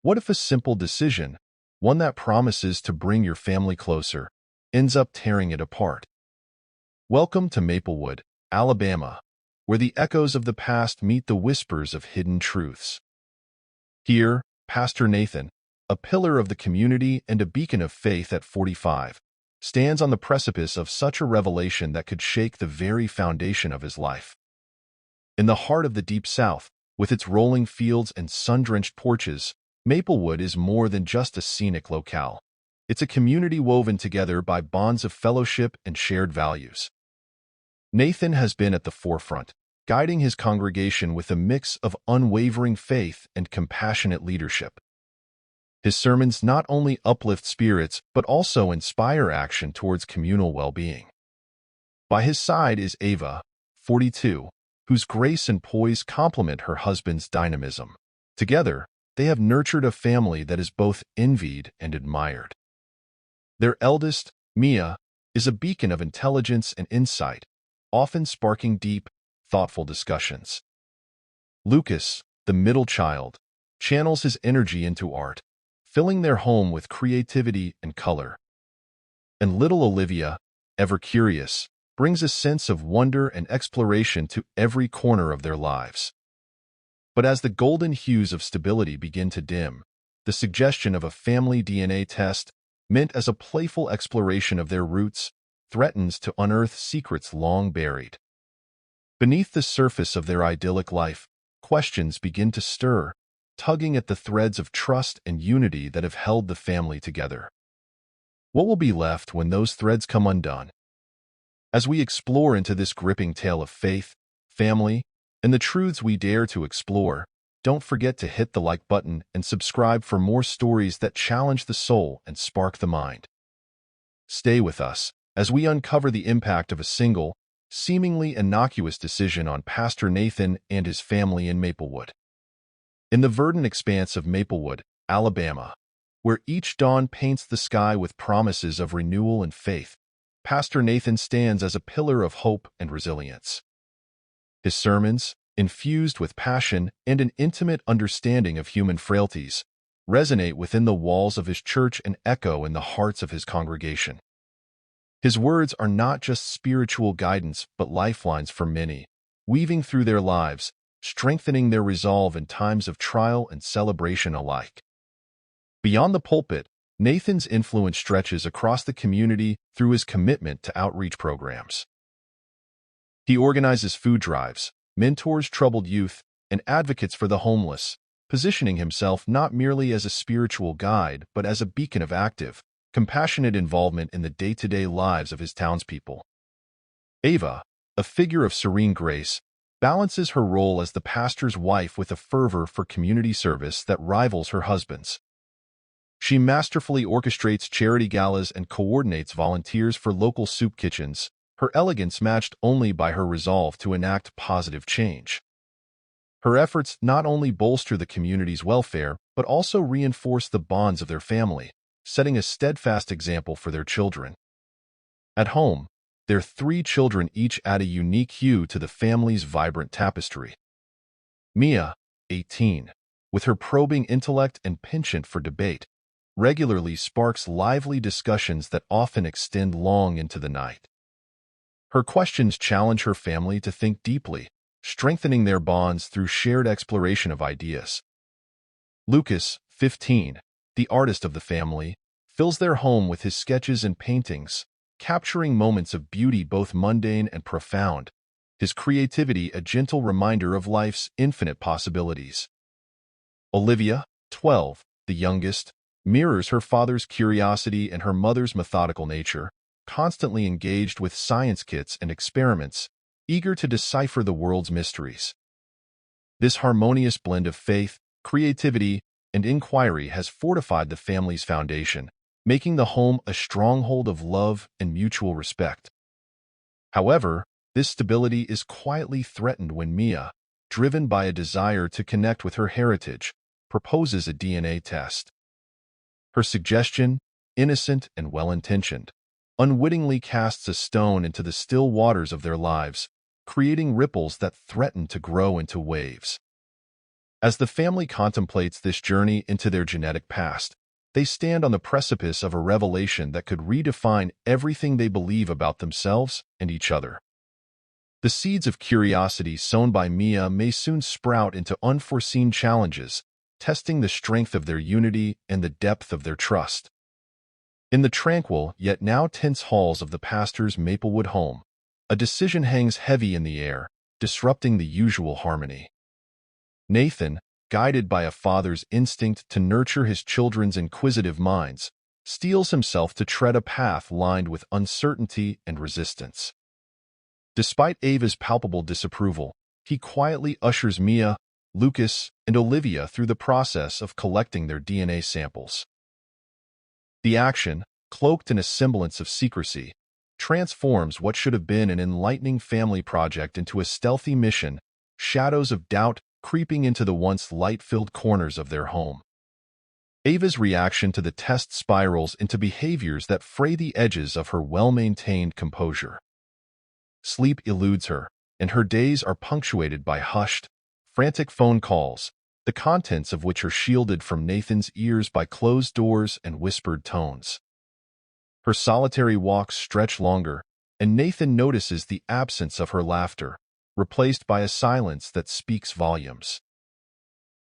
What if a simple decision, one that promises to bring your family closer, ends up tearing it apart? Welcome to Maplewood, Alabama, where the echoes of the past meet the whispers of hidden truths. Here, Pastor Nathan, a pillar of the community and a beacon of faith at 45, stands on the precipice of such a revelation that could shake the very foundation of his life. In the heart of the Deep South, with its rolling fields and sun-drenched porches, Maplewood is more than just a scenic locale. It's a community woven together by bonds of fellowship and shared values. Nathan has been at the forefront, guiding his congregation with a mix of unwavering faith and compassionate leadership. His sermons not only uplift spirits but also inspire action towards communal well-being. By his side is Ava, 42, whose grace and poise complement her husband's dynamism. Together, they have nurtured a family that is both envied and admired. Their eldest, Mia, is a beacon of intelligence and insight, often sparking deep, thoughtful discussions. Lucas, the middle child, channels his energy into art, filling their home with creativity and color. And little Olivia, ever curious, brings a sense of wonder and exploration to every corner of their lives. But as the golden hues of stability begin to dim, the suggestion of a family DNA test, meant as a playful exploration of their roots, threatens to unearth secrets long buried. Beneath the surface of their idyllic life, questions begin to stir, tugging at the threads of trust and unity that have held the family together. What will be left when those threads come undone? As we explore into this gripping tale of faith, family, and the truths we dare to explore, don't forget to hit the like button and subscribe for more stories that challenge the soul and spark the mind. Stay with us as we uncover the impact of a single, seemingly innocuous decision on Pastor Nathan and his family in Maplewood. In the verdant expanse of Maplewood, Alabama, where each dawn paints the sky with promises of renewal and faith, Pastor Nathan stands as a pillar of hope and resilience. His sermons, infused with passion and an intimate understanding of human frailties, resonate within the walls of his church and echo in the hearts of his congregation. His words are not just spiritual guidance but lifelines for many, weaving through their lives, strengthening their resolve in times of trial and celebration alike. Beyond the pulpit, Nathan's influence stretches across the community through his commitment to outreach programs. He organizes food drives, mentors troubled youth, and advocates for the homeless, positioning himself not merely as a spiritual guide but as a beacon of active, compassionate involvement in the day-to-day lives of his townspeople. Ava, a figure of serene grace, balances her role as the pastor's wife with a fervor for community service that rivals her husband's. She masterfully orchestrates charity galas and coordinates volunteers for local soup kitchens, her elegance matched only by her resolve to enact positive change. Her efforts not only bolster the community's welfare but also reinforce the bonds of their family, setting a steadfast example for their children. At home, their 3 children each add a unique hue to the family's vibrant tapestry. Mia, 18, with her probing intellect and penchant for debate, regularly sparks lively discussions that often extend long into the night. Her questions challenge her family to think deeply, strengthening their bonds through shared exploration of ideas. Lucas, 15, the artist of the family, fills their home with his sketches and paintings, capturing moments of beauty both mundane and profound, his creativity a gentle reminder of life's infinite possibilities. Olivia, 12, the youngest, mirrors her father's curiosity and her mother's methodical nature, constantly engaged with science kits and experiments, eager to decipher the world's mysteries. This harmonious blend of faith, creativity, and inquiry has fortified the family's foundation, making the home a stronghold of love and mutual respect. However, this stability is quietly threatened when Mia, driven by a desire to connect with her heritage, proposes a DNA test. Her suggestion, innocent and well-intentioned, unwittingly casts a stone into the still waters of their lives, creating ripples that threaten to grow into waves. As the family contemplates this journey into their genetic past, they stand on the precipice of a revelation that could redefine everything they believe about themselves and each other. The seeds of curiosity sown by Mia may soon sprout into unforeseen challenges, testing the strength of their unity and the depth of their trust. In the tranquil yet now tense halls of the pastor's Maplewood home, a decision hangs heavy in the air, disrupting the usual harmony. Nathan, guided by a father's instinct to nurture his children's inquisitive minds, steels himself to tread a path lined with uncertainty and resistance. Despite Ava's palpable disapproval, he quietly ushers Mia, Lucas, and Olivia through the process of collecting their DNA samples. The action, cloaked in a semblance of secrecy, transforms what should have been an enlightening family project into a stealthy mission, shadows of doubt creeping into the once light-filled corners of their home. Ava's reaction to the test spirals into behaviors that fray the edges of her well-maintained composure. Sleep eludes her, and her days are punctuated by hushed, frantic phone calls, the contents of which are shielded from Nathan's ears by closed doors and whispered tones. Her solitary walks stretch longer, and Nathan notices the absence of her laughter, replaced by a silence that speaks volumes.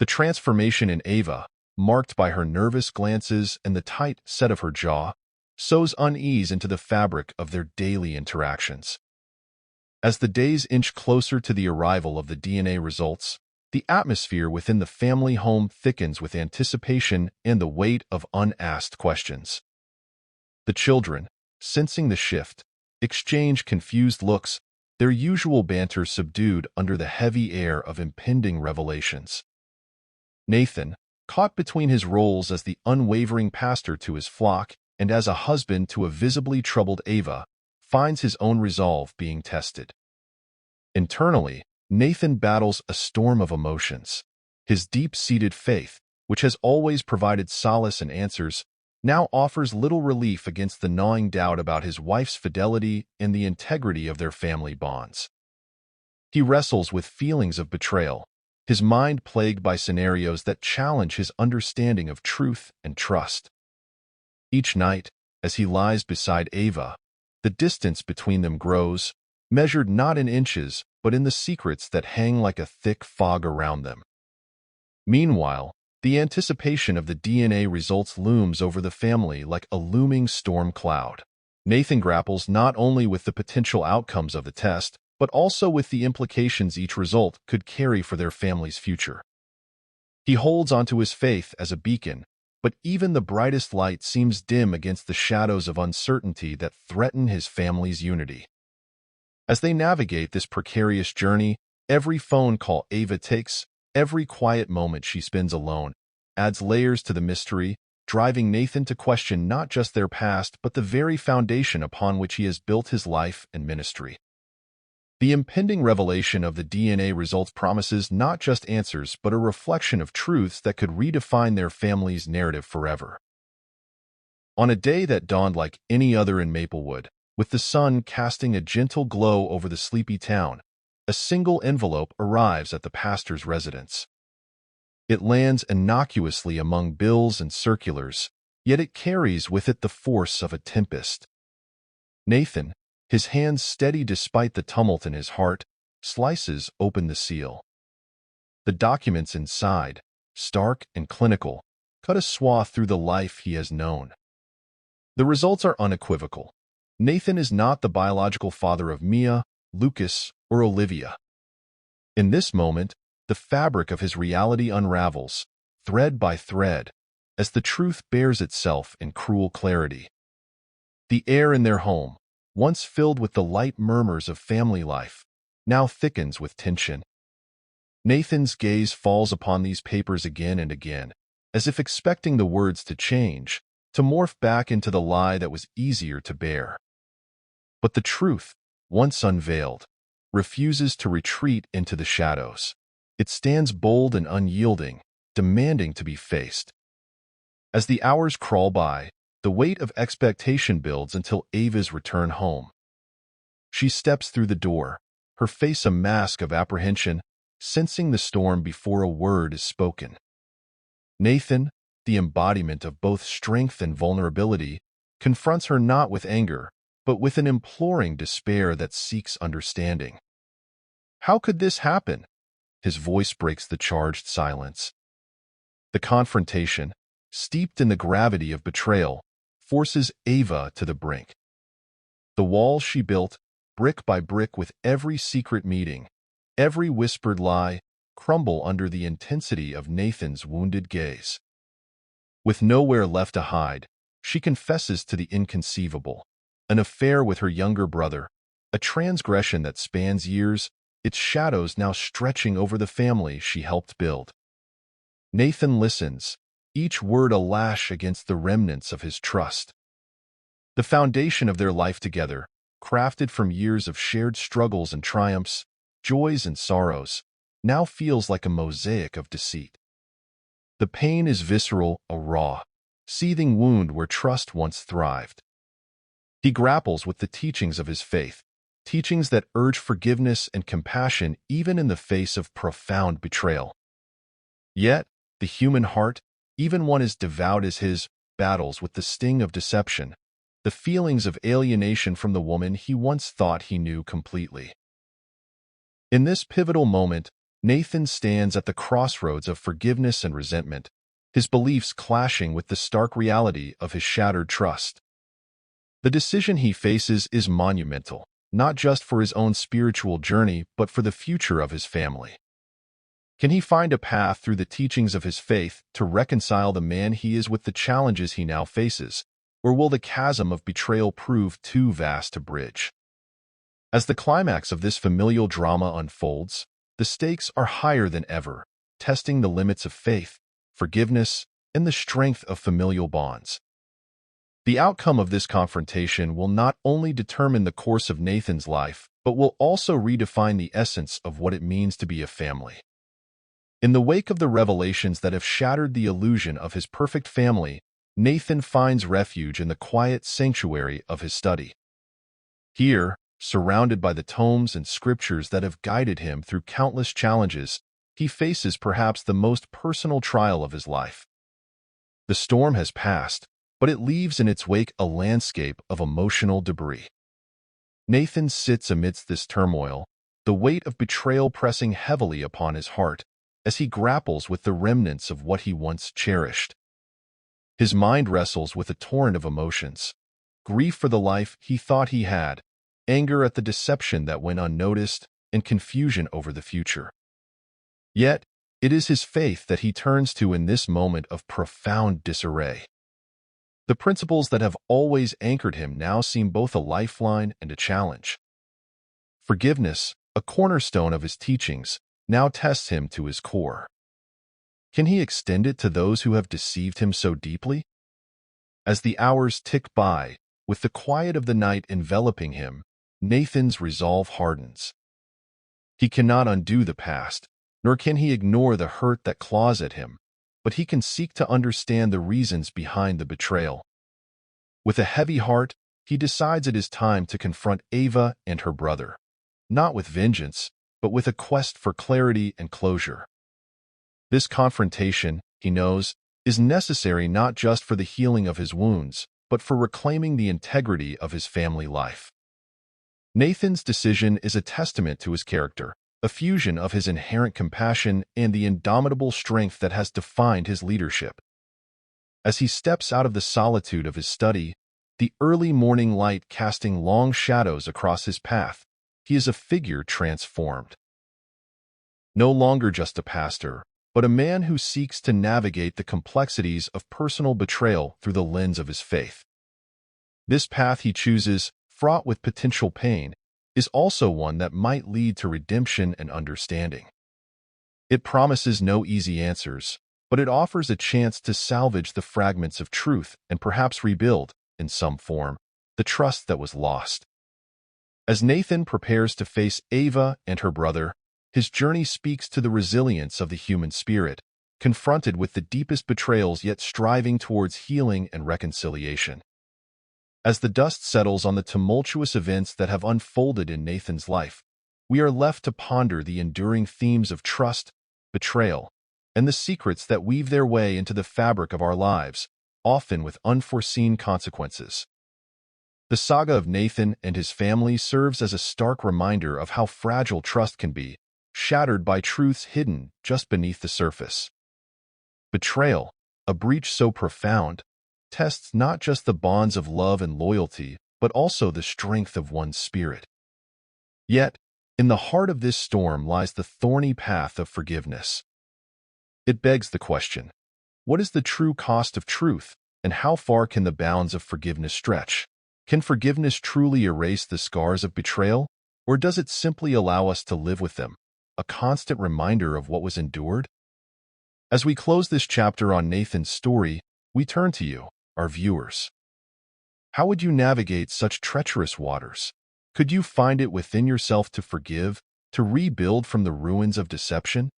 The transformation in Ava, marked by her nervous glances and the tight set of her jaw, sows unease into the fabric of their daily interactions. As the days inch closer to the arrival of the DNA results, the atmosphere within the family home thickens with anticipation and the weight of unasked questions. The children, sensing the shift, exchange confused looks, their usual banter subdued under the heavy air of impending revelations. Nathan, caught between his roles as the unwavering pastor to his flock and as a husband to a visibly troubled Ava, finds his own resolve being tested. Internally, Nathan battles a storm of emotions. His deep-seated faith, which has always provided solace and answers, now offers little relief against the gnawing doubt about his wife's fidelity and the integrity of their family bonds. He wrestles with feelings of betrayal, his mind plagued by scenarios that challenge his understanding of truth and trust. Each night, as he lies beside Ava, the distance between them grows, measured not in inches, but in the secrets that hang like a thick fog around them. Meanwhile, the anticipation of the DNA results looms over the family like a looming storm cloud. Nathan grapples not only with the potential outcomes of the test, but also with the implications each result could carry for their family's future. He holds onto his faith as a beacon, but even the brightest light seems dim against the shadows of uncertainty that threaten his family's unity. As they navigate this precarious journey, every phone call Ava takes, every quiet moment she spends alone, adds layers to the mystery, driving Nathan to question not just their past but the very foundation upon which he has built his life and ministry. The impending revelation of the DNA results promises not just answers but a reflection of truths that could redefine their family's narrative forever. On a day that dawned like any other in Maplewood, with the sun casting a gentle glow over the sleepy town, a single envelope arrives at the pastor's residence. It lands innocuously among bills and circulars, yet it carries with it the force of a tempest. Nathan, his hands steady despite the tumult in his heart, slices open the seal. The documents inside, stark and clinical, cut a swath through the life he has known. The results are unequivocal. Nathan is not the biological father of Mia, Lucas, or Olivia. In this moment, the fabric of his reality unravels, thread by thread, as the truth bears itself in cruel clarity. The air in their home, once filled with the light murmurs of family life, now thickens with tension. Nathan's gaze falls upon these papers again and again, as if expecting the words to change, to morph back into the lie that was easier to bear. But the truth, once unveiled, refuses to retreat into the shadows. It stands bold and unyielding, demanding to be faced. As the hours crawl by, the weight of expectation builds until Ava's return home. She steps through the door, her face a mask of apprehension, sensing the storm before a word is spoken. Nathan, the embodiment of both strength and vulnerability, confronts her not with anger, but with an imploring despair that seeks understanding. "How could this happen?" His voice breaks the charged silence. The confrontation, steeped in the gravity of betrayal, forces Ava to the brink. The walls she built, brick by brick with every secret meeting, every whispered lie, crumble under the intensity of Nathan's wounded gaze. With nowhere left to hide, she confesses to the inconceivable, an affair with her younger brother, a transgression that spans years, its shadows now stretching over the family she helped build. Nathan listens, each word a lash against the remnants of his trust. The foundation of their life together, crafted from years of shared struggles and triumphs, joys and sorrows, now feels like a mosaic of deceit. The pain is visceral, a raw, seething wound where trust once thrived. He grapples with the teachings of his faith, teachings that urge forgiveness and compassion even in the face of profound betrayal. Yet, the human heart, even one as devout as his, battles with the sting of deception, the feelings of alienation from the woman he once thought he knew completely. In this pivotal moment, Nathan stands at the crossroads of forgiveness and resentment, his beliefs clashing with the stark reality of his shattered trust. The decision he faces is monumental, not just for his own spiritual journey but for the future of his family. Can he find a path through the teachings of his faith to reconcile the man he is with the challenges he now faces, or will the chasm of betrayal prove too vast to bridge? As the climax of this familial drama unfolds, the stakes are higher than ever, testing the limits of faith, forgiveness, and the strength of familial bonds. The outcome of this confrontation will not only determine the course of Nathan's life, but will also redefine the essence of what it means to be a family. In the wake of the revelations that have shattered the illusion of his perfect family, Nathan finds refuge in the quiet sanctuary of his study. Here, surrounded by the tomes and scriptures that have guided him through countless challenges, he faces perhaps the most personal trial of his life. The storm has passed, but it leaves in its wake a landscape of emotional debris. Nathan sits amidst this turmoil, the weight of betrayal pressing heavily upon his heart, as he grapples with the remnants of what he once cherished. His mind wrestles with a torrent of emotions: grief for the life he thought he had, anger at the deception that went unnoticed, and confusion over the future. Yet, it is his faith that he turns to in this moment of profound disarray. The principles that have always anchored him now seem both a lifeline and a challenge. Forgiveness, a cornerstone of his teachings, now tests him to his core. Can he extend it to those who have deceived him so deeply? As the hours tick by, with the quiet of the night enveloping him, Nathan's resolve hardens. He cannot undo the past, nor can he ignore the hurt that claws at him, but he can seek to understand the reasons behind the betrayal. With a heavy heart, he decides it is time to confront Ava and her brother, not with vengeance, but with a quest for clarity and closure. This confrontation, he knows, is necessary not just for the healing of his wounds, but for reclaiming the integrity of his family life. Nathan's decision is a testament to his character, a fusion of his inherent compassion and the indomitable strength that has defined his leadership. As he steps out of the solitude of his study, the early morning light casting long shadows across his path, he is a figure transformed. No longer just a pastor, but a man who seeks to navigate the complexities of personal betrayal through the lens of his faith. This path he chooses, fraught with potential pain, is also one that might lead to redemption and understanding. It promises no easy answers, but it offers a chance to salvage the fragments of truth and perhaps rebuild, in some form, the trust that was lost. As Nathan prepares to face Ava and her brother, his journey speaks to the resilience of the human spirit, confronted with the deepest betrayals yet striving towards healing and reconciliation. As the dust settles on the tumultuous events that have unfolded in Nathan's life, we are left to ponder the enduring themes of trust, betrayal, and the secrets that weave their way into the fabric of our lives, often with unforeseen consequences. The saga of Nathan and his family serves as a stark reminder of how fragile trust can be, shattered by truths hidden just beneath the surface. Betrayal, a breach so profound, tests not just the bonds of love and loyalty, but also the strength of one's spirit. Yet, in the heart of this storm lies the thorny path of forgiveness. It begs the question, what is the true cost of truth, and how far can the bounds of forgiveness stretch? Can forgiveness truly erase the scars of betrayal, or does it simply allow us to live with them, a constant reminder of what was endured? As we close this chapter on Nathan's story, we turn to you, our viewers. How would you navigate such treacherous waters? Could you find it within yourself to forgive, to rebuild from the ruins of deception?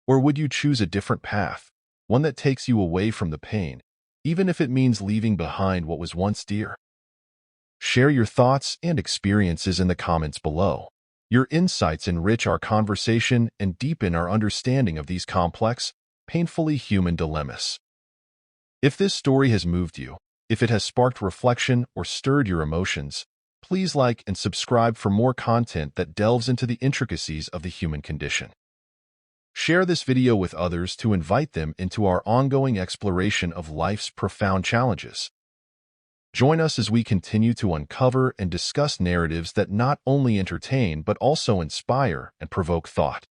Or would you choose a different path, one that takes you away from the pain, even if it means leaving behind what was once dear? Share your thoughts and experiences in the comments below. Your insights enrich our conversation and deepen our understanding of these complex, painfully human dilemmas. If this story has moved you, if it has sparked reflection or stirred your emotions, please like and subscribe for more content that delves into the intricacies of the human condition. Share this video with others to invite them into our ongoing exploration of life's profound challenges. Join us as we continue to uncover and discuss narratives that not only entertain but also inspire and provoke thought.